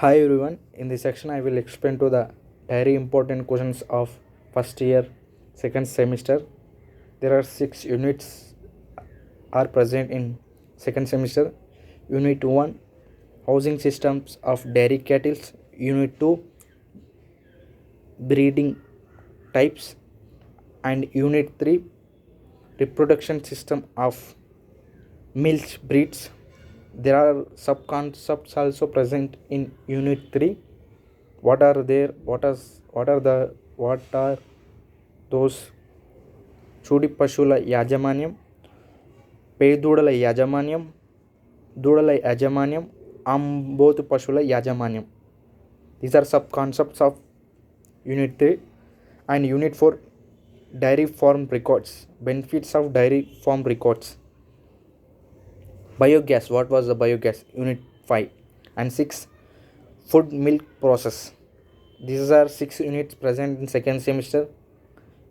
Hi everyone, in this section I will explain to the very important questions of first year, second semester. There are 6 units are present in second semester. Unit 1, housing systems of dairy cattle. Unit 2, breeding types. And Unit 3, reproduction system of milk breeds. There are sub-concepts also present in Unit 3. What are there? What are those? చూడి పశువుల యాజమాన్యం, పేదూడల యాజమాన్యం, దూడల యాజమాన్యం, అంబోతు పశువుల యాజమాన్యం. These are sub concepts of Unit 3. And Unit 4, dairy farm records, benefits of dairy farm records. Biogas, what was the biogas? Unit 5. And 6, food milk process. These are 6 units present in second semester.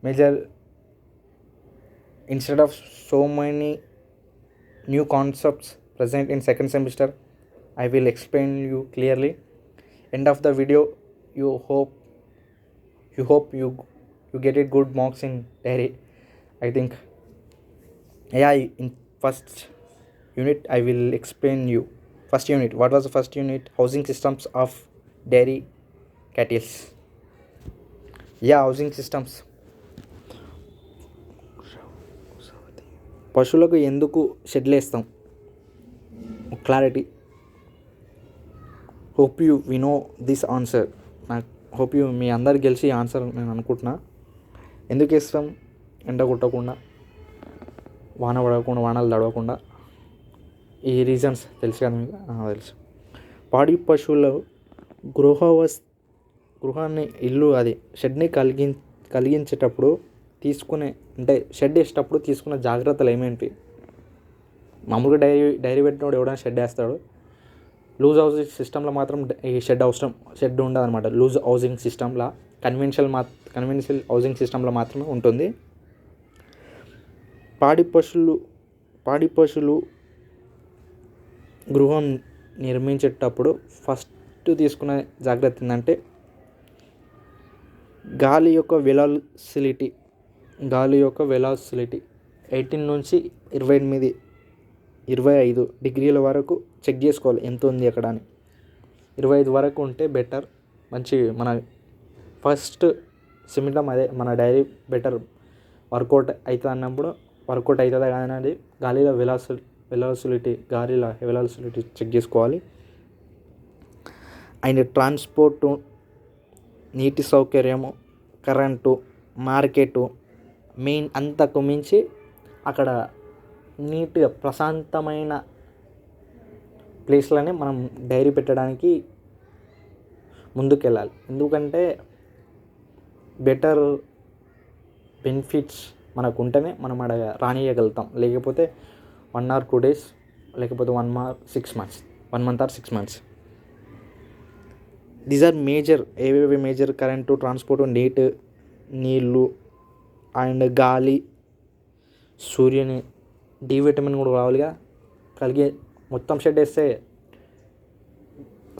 Major, instead of so many new concepts present in second semester, I will explain you clearly. End of the video, you hope you get it good marks in dairy. I think, yeah, in first unit I will explain you. First unit, what was the first unit? Housing systems of dairy cattle. Yeah, housing systems. పశువులకు ఎందుకు షెడ్లు వేస్తాం? Clarity. Hope you we know this answer. Hope you మీ అందరికి గెలిచి answer నేను అనుకుంటున్నా. ఎందుకు వేస్తాం? ఎండ కొట్టకుండా, వాన పడకుండా, వానలు తడవకుండా. ఈ రీజన్స్ తెలుసు కదా మీకు? తెలుసు. పాడి పశువులు గృహాన్ని అది షెడ్ని కలిగించేటప్పుడు అంటే షెడ్ వేసేటప్పుడు తీసుకున్న జాగ్రత్తలు ఏమేంటి? మామూలుగా డైరీ పెట్టినోడు ఎవడైనా షెడ్ వేస్తాడు. లూజ్ హౌసింగ్ సిస్టంలో మాత్రం ఈ షెడ్ ఉండదు అనమాట. లూజ్ హౌసింగ్ సిస్టంలో కన్వెన్షనల్ హౌసింగ్ సిస్టంలో మాత్రమే ఉంటుంది. పాడి పశువులు గృహం నిర్మించేటప్పుడు ఫస్ట్ తీసుకునే జాగ్రత్త ఏంటంటే గాలి యొక్క వెలాసిటీ 18 నుంచి 25 డిగ్రీల వరకు చెక్ చేసుకోవాలి ఎంత ఉంది అక్కడ అని. 25 వరకు ఉంటే బెటర్. మంచి మన ఫస్ట్ సిమ్టమ్ అదే, మన డైరీ బెటర్ వర్కౌట్ అవుతుంది అన్నప్పుడు వర్కౌట్ అవుతుందా కాదనేది గాలిలో వెలాసిటీ చెక్ చేసుకోవాలి. అండ్ ట్రాన్స్పోర్టు, నీటి సౌకర్యము, కరెంటు, మార్కెటు, మెయిన్ అంతకు మించి అక్కడ నీట్గా ప్రశాంతమైన ప్లేస్లోనే మనం డైరీ పెట్టడానికి ముందుకెళ్ళాలి. ఎందుకంటే బెటర్ బెనిఫిట్స్ మనకు ఉంటేనే మనం అక్కడ రానియగలుగుతాం. లేకపోతే 1 or 2 days, లేకపోతే 1 month or 6 months. These are ఏవేవి మేజర్? కరెంటు, ట్రాన్స్పోర్టు, నీళ్ళు అండ్ గాలి, సూర్యుని డి విటమిన్ కూడా కావాలిగా. మొత్తం షెడ్ వేస్తే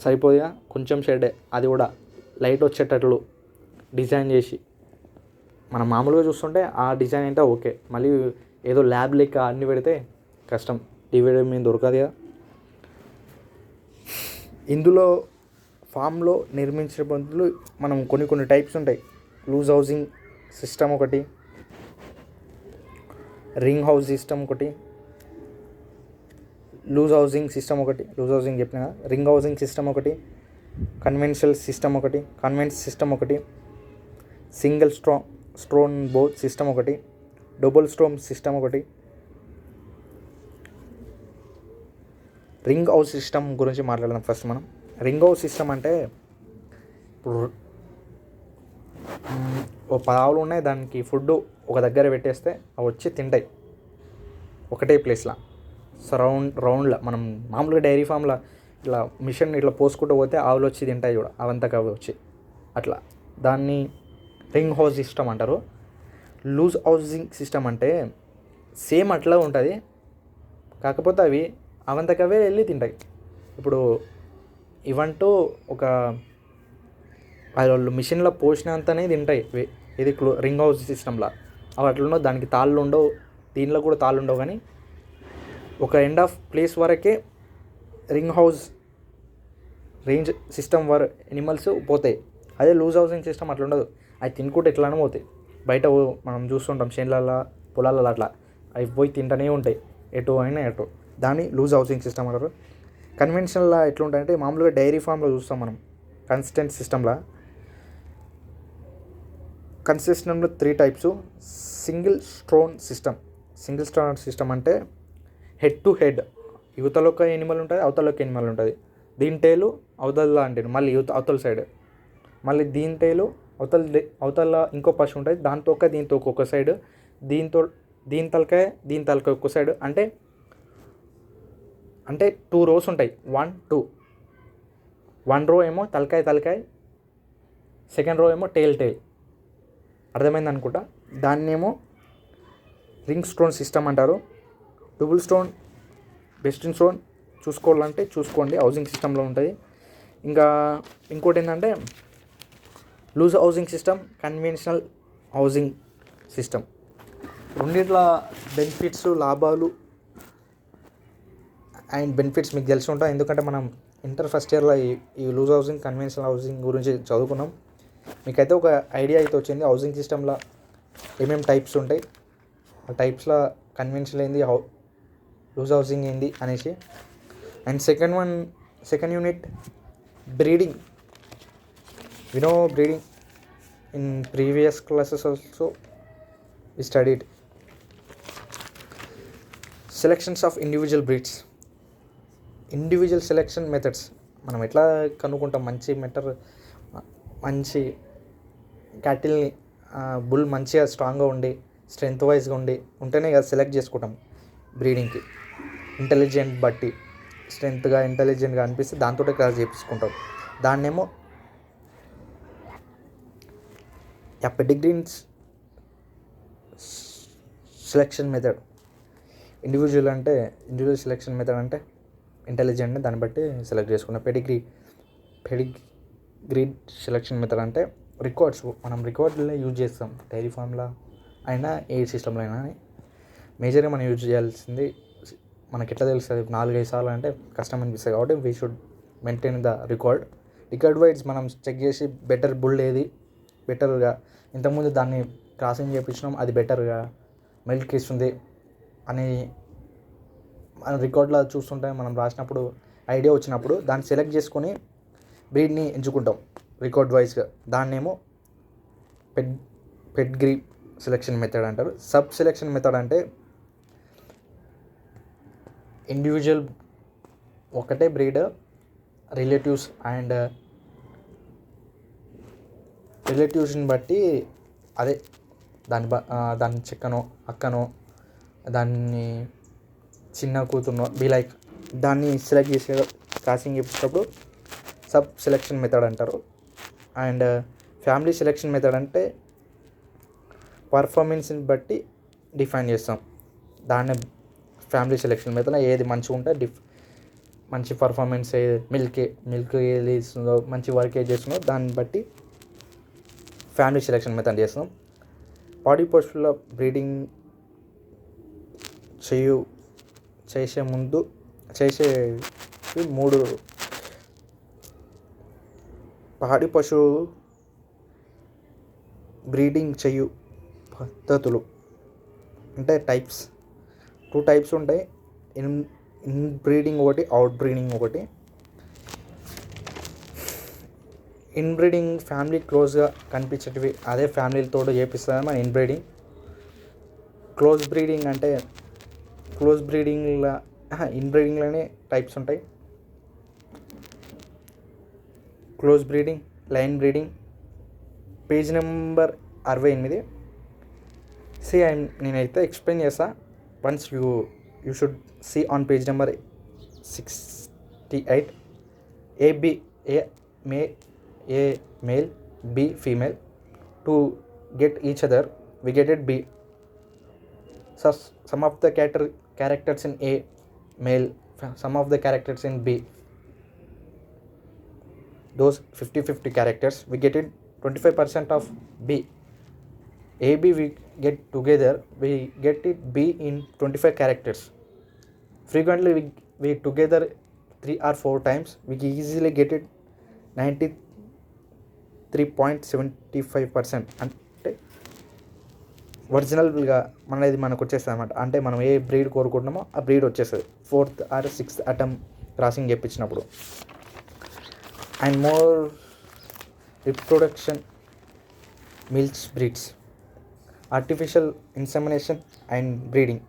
సరిపోదుగా, కొంచెం షెడ్, అది కూడా లైట్ వచ్చేటట్లు డిజైన్ చేసి, మనం మామూలుగా చూస్తుంటే ఆ డిజైన్ అంటే ఓకే, మళ్ళీ ఏదో ల్యాబ్ లెక్క అన్నీ పెడితే కష్టం, డి విటమిన్ దొరకదు కదా. ఇందులో ఫామ్లో నిర్మించే బదులు మనం కొన్ని టైప్స్ ఉంటాయి. లూజ్ హౌసింగ్ సిస్టమ్ ఒకటి, రింగ్ హౌస్ సిస్టమ్ ఒకటి, లూజ్ హౌసింగ్ చెప్పిన, రింగ్ హౌసింగ్ సిస్టమ్ ఒకటి, కన్వెన్షనల్ సిస్టమ్ ఒకటి, సింగిల్ స్టోన్ బోర్డ్ సిస్టమ్ ఒకటి, డబుల్ స్టోన్ సిస్టమ్ ఒకటి. రింగ్ హౌస్ సిస్టమ్ గురించి మాట్లాడదాం ఫస్ట్ మనం. రింగ్ హౌస్ సిస్టమ్ అంటే, ఇప్పుడు 10 ఆవులు ఉన్నాయి, దానికి ఫుడ్ ఒక దగ్గర పెట్టేస్తే అవి వచ్చి తింటాయి ఒకటే ప్లేస్లో. సో రౌండ్లో మనం మామూలుగా డైరీ ఫామ్లో ఇట్లా మిషన్ ఇట్లా పోసుకుంటూ పోతే ఆవులు వచ్చి తింటాయి కూడా, అవంతకు అవి వచ్చి అట్లా. దాన్ని రింగ్ హౌస్ సిస్టమ్ అంటారు. లూజ్ హౌసింగ్ సిస్టమ్ అంటే సేమ్ అట్లా ఉంటుంది, కాకపోతే అవి అవంతకవే వెళ్ళి తింటాయి. ఇప్పుడు ఇవంటూ ఒక వాళ్ళు మిషన్లో పోసినంతనే తింటాయి. ఇది రింగ్ హౌస్ సిస్టంలో అవి అట్లుండవు, దానికి తాళ్ళు ఉండవు, దీనిలో కూడా తాళ్ళు ఉండవు. కానీ ఒక ఎండ్ ఆఫ్ ప్లేస్ వరకే ring house range system animals పోతాయి. అదే లూజ్ హౌసింగ్ సిస్టమ్ అట్లా ఉండదు, అవి తినుకుంటే ఎట్లానో పోతాయి. బయట మనం చూస్తుంటాం చేనులలో పొలాలలో అట్లా అవి పోయి తింటూనే ఉంటాయి ఎటు అయినా ఎటు. దాన్ని లూజ్ హౌసింగ్ సిస్టమ్ అంటారు. కన్వెన్షనల్లా ఎట్లుంటాయంటే మామూలుగా డైరీ ఫామ్లో చూస్తాం మనం కన్సిస్టెంట్ సిస్టంలో. కన్సిస్టెంట్లో 3 టైప్స్. సింగిల్ స్ట్రోన్ సిస్టమ్ అంటే హెడ్ టు హెడ్, యువతలో ఒక ఎనిమల్ ఉంటుంది, అవతల ఒక ఎనిమల్ ఉంటుంది. దీని టైలు అవతల లాంటిది, మళ్ళీ అవతల సైడ్, మళ్ళీ దీని టైలు అవతల ఇంకో పశువు ఉంటుంది, దీంతో ఒక్కొక్క సైడ్, దీని తలకాయ ఒక్క సైడ్. అంటే 2 రోస్ ఉంటాయి, 1 2. 1 రో ఏమో తలకాయ, సెకండ్ రో ఏమో టైల్. అర్థమైంది అనుకుంటా. దాన్నేమో రింగ్ స్టోన్ సిస్టమ్ అంటారు. Double stone, best in stone చూసుకోవాలంటే చూసుకోండి, హౌసింగ్ సిస్టంలో ఉంటుంది. ఇంకా ఇంకోటి ఏంటంటే loose housing system, conventional housing system. రెండిట్ల బెనిఫిట్స్, లాభాలు అండ్ బెనిఫిట్స్ మీకు తెలిసి ఉంటాయి. ఎందుకంటే మనం ఫస్ట్ ఇయర్లో ఈ లూజ్ హౌసింగ్, కన్వెన్షనల్ హౌసింగ్ గురించి చదువుకున్నాం. మీకైతే ఒక ఐడియా అయితే వచ్చింది హౌసింగ్ సిస్టంలో ఏమేమి టైప్స్ ఉంటాయి, ఆ టైప్స్లో కన్వెన్షనల్ ఏంది, లూజ్ హౌసింగ్ ఏంది అనేసి. And second unit breeding. Breeding in previous classes also we studied. Selections of individual selection methods. మనం ఎట్లా కనుక్కుంటాం మంచి క్యాటిల్ని, బుల్ మంచిగా స్ట్రాంగ్గా ఉండి స్ట్రెంత్ వైజ్గా ఉంటేనే కదా సెలెక్ట్ చేసుకుంటాం బ్రీడింగ్కి. ఇంటెలిజెంట్ బట్టి స్ట్రెంత్గా ఇంటెలిజెంట్గా అనిపిస్తే దాంతో క్రాస్ చేయించుకుంటాం. దాన్నేమో pedigrees selection method. Individual selection method అంటే ఇంటెలిజెంట్ని దాన్ని బట్టి సెలెక్ట్ చేసుకున్నాం. పెడిగ్రీ సెలెక్షన్ మెథడ్ అంటే మనం రికార్డ్లో యూజ్ చేస్తాం, డైరీ ఫామ్లో అయినా ఏ సిస్టంలో అయినా. మేజర్గా మనం యూజ్ చేయాల్సింది మనకి ఎట్లా తెలుస్తుంది, 4-5 సార్లు అంటే కష్టం అనిపిస్తుంది. కాబట్టి we should maintain the record wise మనం చెక్ చేసి బెటర్ బుల్ ఏది బెటర్గా, ఇంతకుముందు దాన్ని క్రాసింగ్ చేయించినాం అది బెటర్గా మిల్క్ ఇస్తుంది అని మన రికార్డులో చూస్తుంటే మనం రాసినప్పుడు ఐడియా వచ్చినప్పుడు దాన్ని సెలెక్ట్ చేసుకొని బ్రీడ్ని ఎంచుకుంటాం రికార్డ్ వైజ్గా. దాన్నేమో పెడిగ్రీ సెలెక్షన్ మెథడ్ అంటారు. సబ్ సెలెక్షన్ మెథడ్ అంటే ఇండివిజువల్ ఒకటే బ్రీడ్ రిలేటివ్స్ని బట్టి అదే దాని చెక్కనో అక్కనో దాన్ని చిన్న కూతురునో లైక్ దాన్ని సెలెక్ట్ చేసే క్రాసింగ్ చేసేటప్పుడు సబ్ సెలెక్షన్ మెథడ్ అంటారు. అండ్ ఫ్యామిలీ సెలెక్షన్ మెథడ్ అంటే పర్ఫార్మెన్స్ని బట్టి డిఫైన్ చేస్తాం. దాన్ని ఫ్యామిలీ సెలెక్షన్ మెథడ్ ఏది మంచిగా ఉంటే మంచి పర్ఫార్మెన్స్, మిల్క్ ఏది ఇస్తుందో, మంచి వర్క్ ఏది చేస్తుందో దాన్ని బట్టి ఫ్యామిలీ సెలెక్షన్ మెథడ్ చేస్తాం. పాడి పశువుల బ్రీడింగ్ చేసే ముందు 3 పాడి పశువు బ్రీడింగ్ చేయు పద్ధతులు అంటే టైప్స్. 2 టైప్స్ ఉంటాయి, ఇన్ బ్రీడింగ్ ఒకటి, అవుట్ బ్రీడింగ్ ఒకటి. ఇన్ బ్రీడింగ్ ఫ్యామిలీ క్లోజ్గా కనిపించేటివి, అదే ఫ్యామిలీతో చేపిస్తుంది మన ఇన్ బ్రీడింగ్. క్లోజ్ బ్రీడింగ్లోనే టైప్స్ ఉంటాయి. Close breeding, line breeding. Page number 68. నేనైతే ఎక్స్ప్లెయిన్ చేస్తా. Once you should see on page number 68. A male, B female. To get each other, we get it B. So some of the characters in A male, some of the characters in B those 50-50 characters, we get it 25% of B. AB we get together, we get it B in 25 characters. Frequently we together 3 or 4 times, we easily get it 93.75%. అంటే ఒరిజినల్గా మనది మనకు వచ్చేస్తుంది అనమాట. అంటే మనం ఏ breed కోరుకుంటున్నామో ఆ breed వచ్చేస్తుంది 4th or 6th attempt crossing చేయించినప్పుడు. And more reproduction milks breeds, artificial insemination and breeding.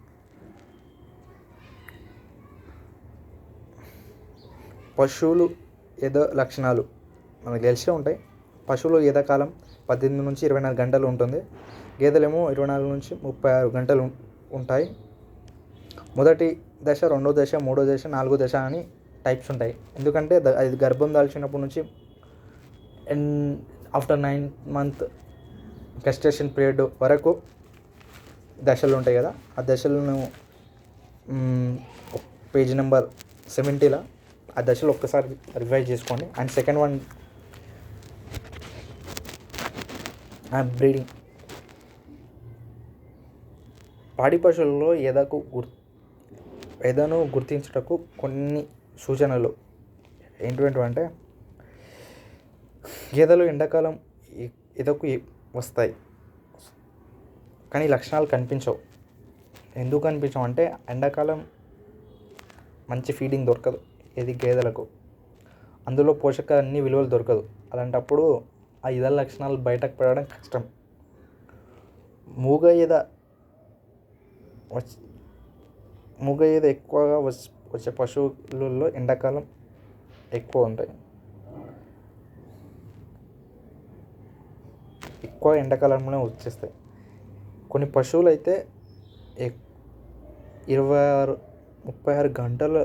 పశువులు ఎద లక్షణాలు మనకు తెలిసే ఉంటాయి. పశువులు ఎదకాలం 18 నుంచి 24 గంటలు ఉంటుంది. గేదెలేమో 24 నుంచి 36 గంటలు ఉంటాయి. మొదటి దశ, రెండో దశ, మూడో దశ, నాలుగో దశ అని టైప్స్ ఉంటాయి. ఎందుకంటే అది గర్భం దాల్చినప్పటి నుంచి ఆఫ్టర్ 9 month గెస్టేషన్ పీరియడ్ వరకు దశలు ఉంటాయి కదా. ఆ దశలను పేజ్ నెంబర్ 70లో ఆ దశలు ఒక్కసారి రివైజ్ చేసుకోండి. And second one breeding. పాడి పశువులలో ఎదను గుర్తించుటకు కొన్ని సూచనలు ఏంటంటే, గేదెలు ఎండాకాలం ఎదకు వస్తాయి కానీ లక్షణాలు కనిపించవు. ఎందుకు కనిపించవు అంటే ఎండాకాలం మంచి ఫీడింగ్ దొరకదు ఏది గేదెలకు, అందులో పోషక అన్ని విలువలు దొరకదు. అలాంటప్పుడు ఆ ఇతర లక్షణాలు బయటకు పడడం కష్టం. మూగ ఏద ఎక్కువగా వచ్చే పశువులలో ఎండాకాలం ఎక్కువ ఉంటాయి. ఎక్కువ ఎండాకాలంలోనే వచ్చేస్తాయి. కొన్ని పశువులు అయితే 36 గంటలు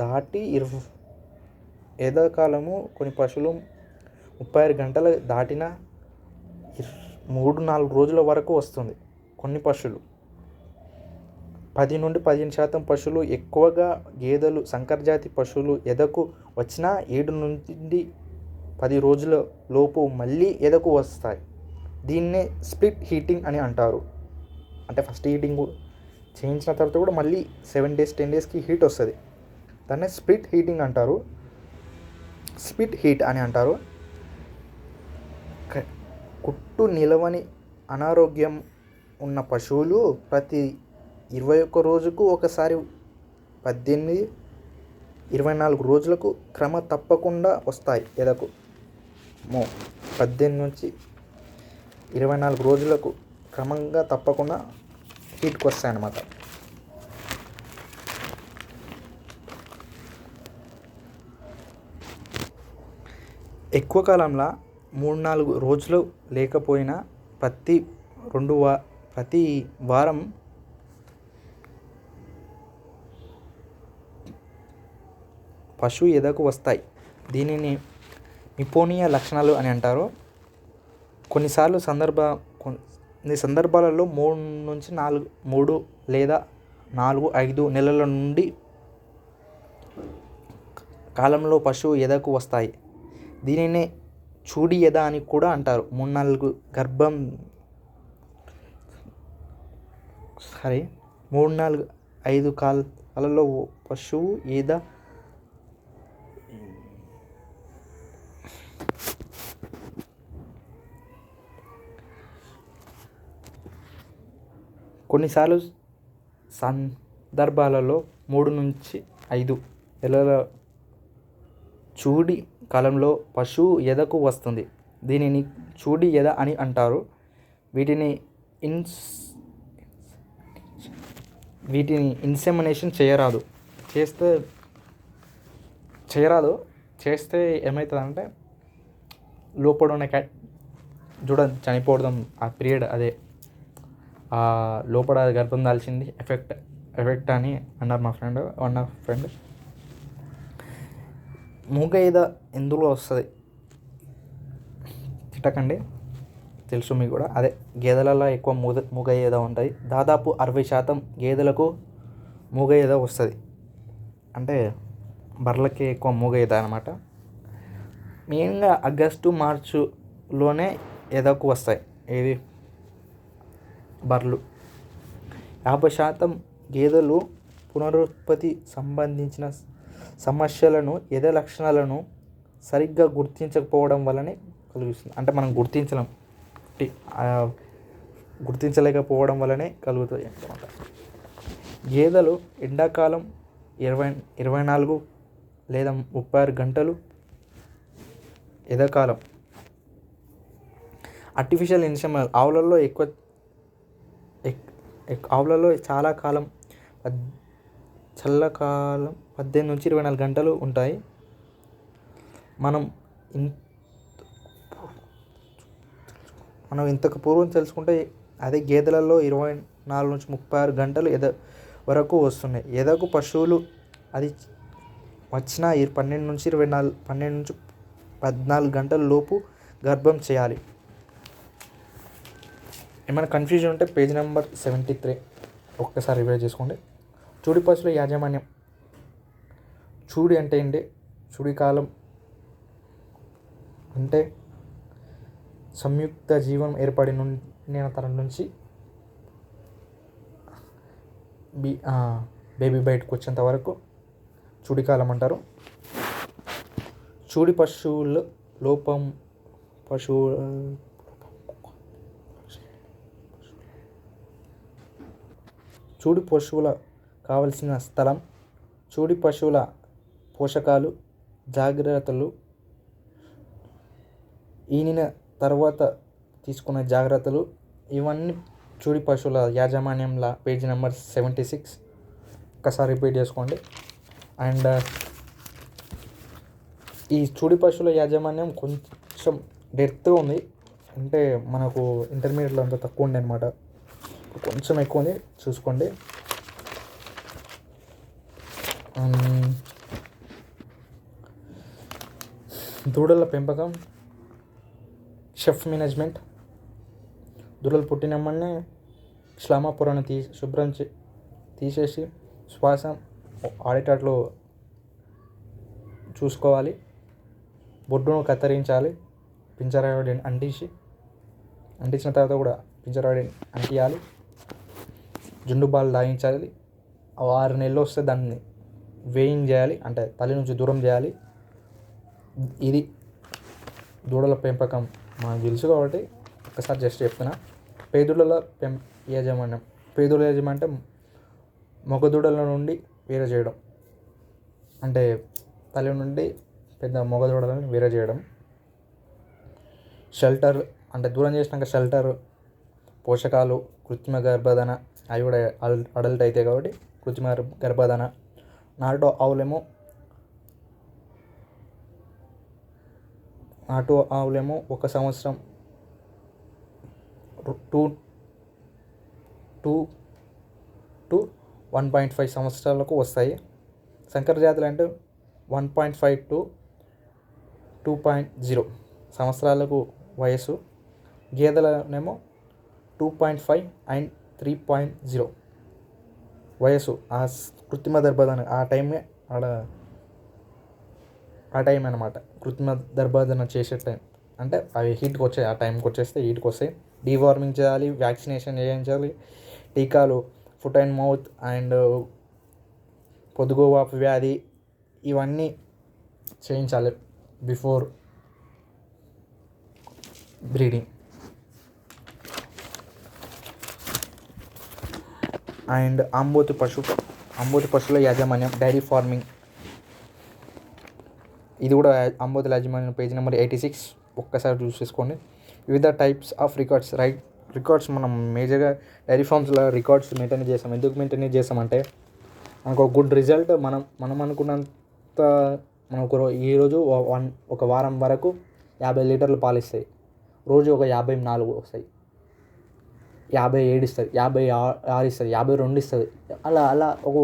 దాటి ఎండాకాలము కొన్ని పశువులు 36 గంటలు దాటిన 3-4 రోజుల వరకు వస్తుంది. కొన్ని పశువులు 10 నుండి 15% పశువులు ఎక్కువగా గేదెలు సంకరజాతి పశువులు ఎదకు వచ్చిన 7 నుండి 10 రోజుల లోపు మళ్ళీ ఎదకు వస్తాయి. దీన్నే స్ప్లిట్ హీటింగ్ అని అంటారు. అంటే ఫస్ట్ హీటింగ్ చేయించిన తర్వాత కూడా మళ్ళీ 7 days 10 daysకి హీట్ వస్తుంది. దాన్నే స్ప్లిట్ హీటింగ్ అంటారు, స్ప్లిట్ హీట్ అని అంటారు. కుట్టు నిలవని అనారోగ్యం ఉన్న పశువులు ప్రతి 21 రోజుకు ఒకసారి 18-24 రోజులకు క్రమ తప్పకుండా వస్తాయి ఎదకు. 18 నుంచి 24 రోజులకు క్రమంగా తప్పకుండా హీట్కి వస్తాయి అన్నమాట. ఎక్కువ కాలంలో 3-4 రోజులు లేకపోయినా ప్రతి వారం పశువు ఎదకు వస్తాయి. దీనిని నిపోనియా లక్షణాలు అని అంటారు. కొన్ని సందర్భాలలో 3 లేదా 4-5 నెలల నుండి కాలంలో పశువు ఎదకు వస్తాయి. దీనినే చూడి ఎద అని కూడా అంటారు. 3-4-5 కాలాలలో పశువు ఎద కొన్నిసార్లు సందర్భాలలో 3-5 నెలల చూడి కాలంలో పశువు ఎదకు వస్తుంది. దీనిని చూడి ఎద అని అంటారు. వీటిని ఇన్సెమినేషన్ చేస్తే ఏమవుతుందంటే లోపల ఉన్న చనిపోవడం. ఆ పీరియడ్ అదే లోపల గర్భం దాల్చింది ఎఫెక్ట్ అని అన్నారు వన్ ఆఫ్ ఫ్రెండ్. మూగ ఈద ఎందులో వస్తుంది తిట్టకండి, తెలుసు మీకు కూడా. అదే గేదెలలో ఎక్కువ మూగ ఈద ఉంటుంది. దాదాపు 60% గేదెలకు మూగ ఈద వస్తుంది. అంటే బర్రెలకి ఎక్కువ మూగ ఈద అనమాట. మెయిన్గా ఆగస్టు మార్చులోనే ఎదకు వస్తాయి ఏవి బర్రెలు. 50% గేదెలు పునరుత్పత్తి సంబంధించిన సమస్యలను ఎద లక్షణాలను సరిగ్గా గుర్తించకపోవడం వల్లనే కలుగుతుంది. అంటే మనం గుర్తించలేకపోవడం వల్లనే కలుగుతాయి అన్నమాట. గేదెలు ఎండాకాలం 24 లేదా 36 గంటలు, ఎదకాలం ఆర్టిఫిషియల్ ఇన్సెమినేషన్ ఆవులలో చాలా కాలం చల్లకాలం 18 నుంచి 24 గంటలు ఉంటాయి. మనం ఇంతకు పూర్వం తెలుసుకుంటే అదే గేదెలలో 24 నుంచి 36 గంటలు వరకు వస్తున్నాయి. ఎదకు పశువులు అది వచ్చిన 12 నుంచి 14 గంటల లోపు గర్భం చేయాలి. ఏమైనా కన్ఫ్యూజన్ ఉంటే పేజ్ నెంబర్ 73 ఒక్కసారి రివైజ్ చేసుకోండి. చూడి పశువుల యాజమాన్యం. చూడి అంటే ఏంటి? చూడి కాలం అంటే సంయుక్త జీవనం ఏర్పడిన తరం నుంచి బేబీ బయటకు వచ్చేంత వరకు చూడి కాలం అంటారు. చూడి పశువుల చూడి పశువుల కావలసిన స్థలం, చూడి పశువుల పోషకాలు, జాగ్రత్తలు, ఈనిన తర్వాత తీసుకునే జాగ్రత్తలు, ఇవన్నీ చూడి పశువుల యాజమాన్యంలో పేజ్ నెంబర్ 76 ఒక్కసారి రిపీట్ చేసుకోండి. అండ్ ఈ చూడి పశువుల యాజమాన్యం కొంచెం డెప్త్గా ఉంది. అంటే మనకు ఇంటర్మీడియట్లో అంత తక్కువ ఉండే అనమాట, కొంచెం ఎక్కువ ఉంది, చూసుకోండి. దూడల పెంపకం, షెఫ్ మేనేజ్మెంట్. దూడలు పుట్టినమ్మనే శ్లామ పొరను శుభ్రం తీసేసి శ్వాస ఆడేటట్లు చూసుకోవాలి. బొడ్డును కత్తిరించాలి. పింజరాయిడ్ అంటించిన తర్వాత కూడా పింజరాయిడ్ అంటియాలి. జుండు బాల్ లాగించాలి. 6 నెలలు వస్తే దాన్ని వేయింగ్ చేయాలి, అంటే తల్లి నుంచి దూరం చేయాలి. ఇది దూడల పెంపకం మనకు తెలుసు కాబట్టి ఒకసారి జస్ట్ చెప్తున్నా. పేదూడల యాజమాన్యం. పేదూడల యాజమాన్యం అంటే మగ దూడల నుండి వేరే చేయడం, అంటే తల్లి నుండి పెద్ద మగ దూడలను వేరే చేయడం. షెల్టర్ అంటే దూరం చేసినాక షెల్టర్, పోషకాలు, కృత్రిమ గర్భధారణ, అవి కూడా అడల్ట్ అవుతాయి కాబట్టి కృత్రిమ గర్భధారణ. నాటు ఆవులేమో 1 సంవత్సరం 2 to 1.5 సంవత్సరాలకు వస్తాయి. సంకర జాతులు అంటే 1.5 to 2.0 సంవత్సరాలకు వయసు. గేదెలనేమో 2.5 and 3.0 వయసు. ఆ కృత్రిమ గర్భధారణ ఆ టైం అన్నమాట. కృత్రిమ గర్భధారణ చేసే టైం అంటే అవి హీట్కి వచ్చాయి, ఆ టైంకి వచ్చేస్తే హీట్కి వస్తాయి. డీవార్మింగ్ చేయాలి, వ్యాక్సినేషన్ చేయించాలి, టీకాలు, ఫుట్ అండ్ మౌత్ అండ్ పొదుగువాపు వ్యాధి ఇవన్నీ చేయించాలి బిఫోర్ బ్రీడింగ్. అండ్ ఆంబోతు పశువుల యాజమాన్యం, డైరీ ఫార్మింగ్. ఇది కూడా ఆంబోతుల యాజమాన్యం పేజ్ నెంబర్ 86 ఒక్కసారి చూసేసుకోండి. వివిధ టైప్స్ ఆఫ్ రికార్డ్స్ మనం మేజర్గా డైరీ ఫార్మ్స్లో రికార్డ్స్ మెయింటైన్ చేస్తాం. ఎందుకు మెయింటైన్ చేస్తామంటే మనకు ఒక గుడ్ రిజల్ట్ మనం అనుకున్నంత మనకు ఈరోజు ఒక వారం వరకు 50 లీటర్లు పాలు ఇస్తాయి, రోజు ఒక 54 వస్తాయి, 57 ఇస్తుంది, 56 ఇస్తుంది, 52 ఇస్తుంది. అలా ఒక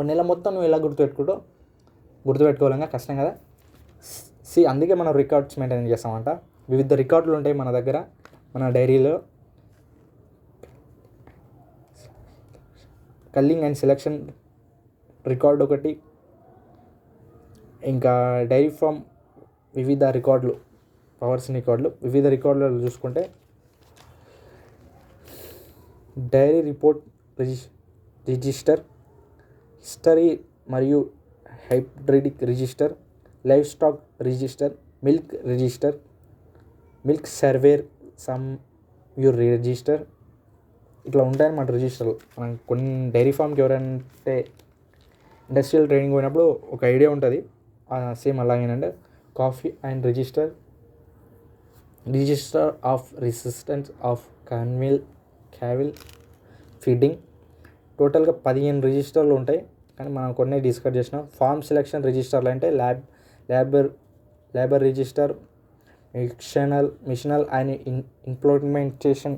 నెల మొత్తం నువ్వు ఎలా గుర్తుపెట్టుకోవాలంగా కష్టం కదా. అందుకే మనం రికార్డ్స్ మెయింటైన్ చేస్తామంట. వివిధ రికార్డులు ఉంటాయి మన దగ్గర, మన డైరీలో. కల్లింగ్ అండ్ సెలెక్షన్ రికార్డ్ ఒకటి, ఇంకా డైరీ ఫామ్ వివిధ రికార్డులు, వివిధ రికార్డులలో చూసుకుంటే డైరీ రిపోర్ట్ రిజిస్టర్, హిస్టరీ మరియు hybrid register, livestock register, milk register, milk server, some your register, ఇట్లా ఉంటాయన్నమాట రిజిస్టర్లు. మనం కొన్ని డైరీ ఫామ్కి ఎవరంటే ఇండస్ట్రియల్ ట్రైనింగ్ పోయినప్పుడు ఒక ఐడియా ఉంటుంది, సేమ్ అలాగేనంటే coffee and register of resistance of cavil feeding. టోటల్గా 15 రిజిస్టర్లు ఉంటాయి, కానీ మనం కొన్ని డిస్కస్ చేసినాం. ఫార్మ్ సెలెక్షన్ రిజిస్టర్లు అంటే labour register, missional and implementation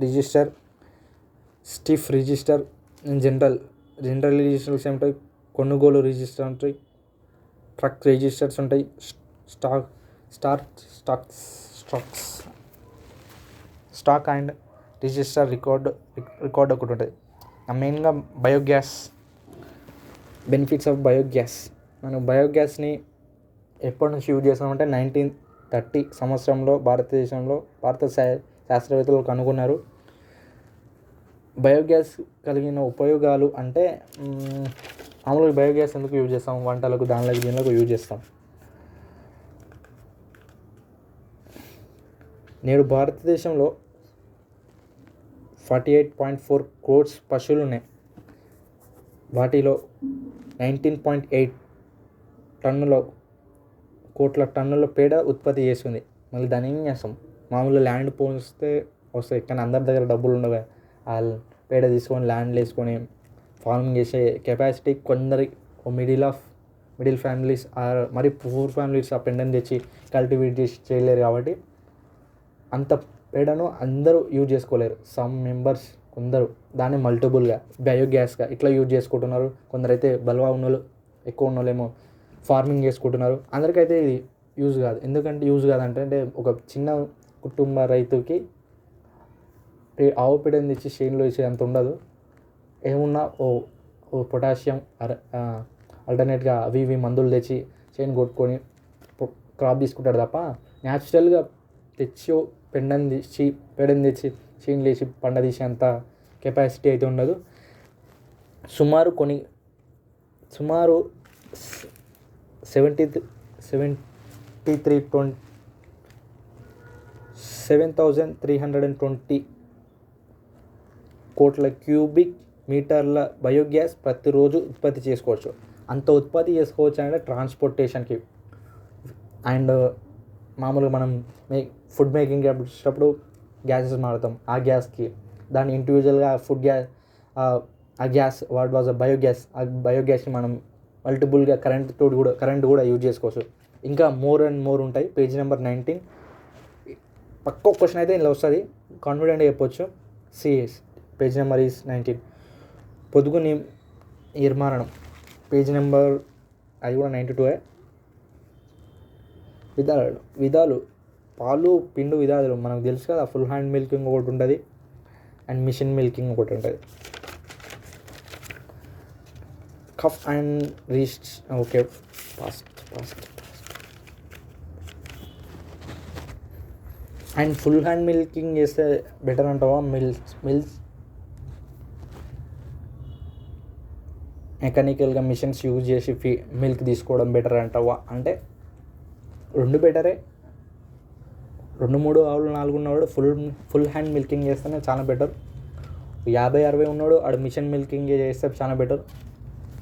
register, staff register, general registers ఏమిటాయి, కొనుగోలు రిజిస్టర్ ఉంటాయి, ట్రక్ రిజిస్టర్స్ ఉంటాయి, స్టాక్ అండ్ రిజిస్టర్ రికార్డ్ ఒకటి ఉంటుంది. మెయిన్గా బయోగ్యాస్, బెనిఫిట్స్ ఆఫ్ బయోగ్యాస్. మనం బయోగ్యాస్ని ఎప్పటి నుంచి యూజ్ చేస్తామంటే 1930 సంవత్సరంలో భారత శాస్త్రవేత్తలు కనుగొన్నారు. బయోగ్యాస్ కలిగిన ఉపయోగాలు అంటే మామూలుగా బయోగ్యాస్ ఎందుకు యూజ్ చేస్తాం, వంటలకు దీనిలకు యూజ్ చేస్తాం. నేడు భారతదేశంలో 48.4 crores పశువులు ఉన్నాయి. వాటిలో 19.8 కోట్ల టన్నుల పేడ ఉత్పత్తి చేస్తుంది. మళ్ళీ దాన్ని ఏం చేస్తాం, మామూలుగా ల్యాండ్ పోస్తే వస్తాయి, కానీ అందరి దగ్గర డబ్బులు ఉండవు. ఆ పేడ తీసుకొని ల్యాండ్లు వేసుకొని ఫార్మింగ్ చేసే కెపాసిటీ కొందరి మిడిల్ ఫ్యామిలీస్ మరి పూర్ ఫ్యామిలీస్ ఆ పెండని తెచ్చి కల్టివేట్ చేసి చేయలేరు. కాబట్టి అంత పేడను అందరూ యూజ్ చేసుకోలేరు. సమ్ మెంబర్స్ కొందరు దాన్ని మల్టిపుల్గా బయోగ్యాస్గా ఇట్లా యూజ్ చేసుకుంటున్నారు. కొందరైతే బల్వా ఉన్నోళ్ళు, ఎక్కువ ఉన్నోళ్ళేమో ఫార్మింగ్ చేసుకుంటున్నారు. అందరికైతే ఇది యూజ్ కాదు. ఎందుకంటే యూజ్ కాదంటే ఒక చిన్న కుటుంబ రైతుకి ఆవు పేడని తెచ్చి చేనులో వేసే అంత ఉండదు. ఏమున్నా ఓ పొటాషియం ఆల్టర్నేట్గా అవి మందులు తెచ్చి చేను కొట్టుకొని క్రాప్ తీసుకుంటాడు తప్ప న్యాచురల్గా తెచ్చి పేడని తెచ్చి చేనులు వేసి పంట తీసేంత కెపాసిటీ అయితే ఉండదు. సుమారు 7,320 కోట్ల క్యూబిక్ మీటర్ల బయోగ్యాస్ ప్రతిరోజు ఉత్పత్తి చేసుకోవచ్చు. అంత ఉత్పత్తి చేసుకోవచ్చు అంటే ట్రాన్స్పోర్టేషన్కి అండ్ మామూలుగా మనం ఫుడ్ మేకింగ్ చేసేటప్పుడు గ్యాసెస్ వాడతాం. ఆ గ్యాస్కి దాన్ని ఇండివిజువల్గా ఆ gas what was a biogas. ఆ బయోగ్యాస్ని మనం మల్టిపుల్గా కరెంట్ కూడా యూజ్ చేసుకోవచ్చు. ఇంకా మోర్ అండ్ మోర్ ఉంటాయి. పేజ్ నెంబర్ 19 పక్క క్వశ్చన్ అయితే ఇలా వస్తుంది, కాన్ఫిడెంట్గా చెప్పొచ్చు. CS page number is 19. పొదుగు నిర్మాణం పేజ్ నెంబర్ అది కూడా 92. విధాలు పాలు పిండి విధాలు మనకు తెలుసు కదా. ఫుల్ హ్యాండ్ మిల్కింగ్ ఒకటి ఉంటుంది అండ్ మిషన్ మిల్కింగ్ ఒకటి ఉంటుంది. Cuff and rest okay fast and full hand milking చేస్తే బెటర్ అంటావా, మిల్స్ మెకానికల్గా మిషన్స్ యూజ్ చేసి మిల్క్ తీసుకోవడం బెటర్ అంటావా అంటే రెండు బెటరే. 2-3 ఆవులు 4 ఉన్నవాడు ఫుల్ హ్యాండ్ మిల్కింగ్ చేస్తేనే చాలా బెటర్. 50-60 ఉన్నాడు ఆడు మిషన్ మిల్కింగ్ చేస్తే చాలా బెటర్.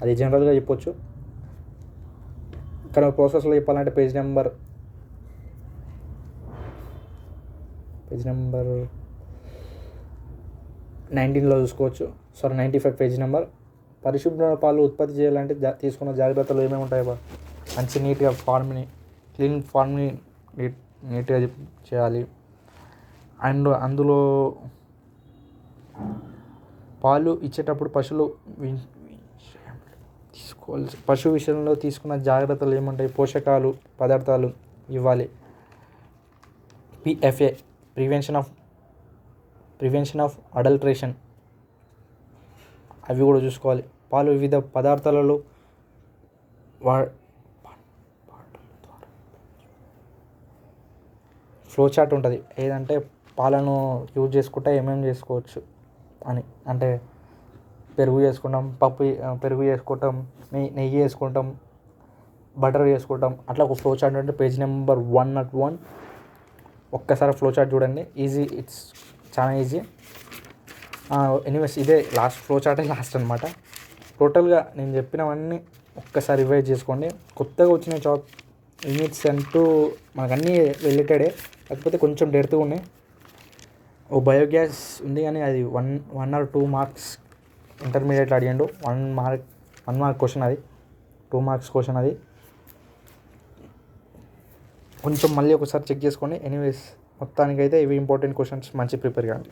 అది జనరల్గా చెప్పొచ్చు. ఇక్కడ ప్రాసెస్లో చెప్పాలంటే పేజ్ నెంబర్ 19లో చూసుకోవచ్చు. 95 పేజ్ నెంబర్. పరిశుభ్రమైన పాలు ఉత్పత్తి చేయాలంటే తీసుకున్న జాగ్రత్తలు ఏమేమి ఉంటాయి? మంచి నీట్గా క్లీన్ ఫార్మ్ని నీట్గా చేయాలి. అండ్ అందులో పాలు ఇచ్చేటప్పుడు పశువు విషయంలో తీసుకున్న జాగ్రత్తలు ఏముంటాయి? పోషకాలు పదార్థాలు ఇవ్వాలి. PFA ప్రివెన్షన్ ఆఫ్ అడల్ట్రేషన్ అవి కూడా చూసుకోవాలి. పాలు వివిధ పదార్థాలలో ఫ్లో చార్ట్ ఉంటుంది, ఏదంటే పాలను యూజ్ చేసుకుంటే ఏమేమి చేసుకోవచ్చు అని. అంటే పెరుగు చేసుకుంటాం, పెరుగు చేసుకుంటాం, నెయ్యి వేసుకుంటాం, బటర్ వేసుకుంటాం. అట్లా ఒక ఫ్లో చార్ట్ అంటే పేజ్ నెంబర్ 101. ఒక్కసారి ఫ్లో చార్ట్ చూడండి, ఈజీ, ఇట్స్ చాలా ఈజీ. ఎనీవేస్ ఇదే లాస్ట్ ఫ్లో చార్టే లాస్ట్ అనమాట. టోటల్గా నేను చెప్పినవన్నీ ఒక్కసారి రివైజ్ చేసుకోండి. కొత్తగా వచ్చిన యూనిట్స్ అంటూ మనకు అన్నీ రిలేటెడే, కాకపోతే కొంచెం డెప్త్గా ఉన్నాయి. ఓ బయోగ్యాస్ ఉంది కానీ అది 1 or 2 మార్క్స్ ఇంటర్మీడియట్లో అడిగాడు. 1 మార్క్ క్వశ్చన్ అది, 2 మార్క్స్ క్వశ్చన్ అది. కొంచెం మళ్ళీ ఒకసారి చెక్ చేసుకోండి. ఎనీవేస్ మొత్తానికైతే ఇవి ఇంపార్టెంట్ క్వశ్చన్స్, మంచి ప్రిపేర్ కాండి.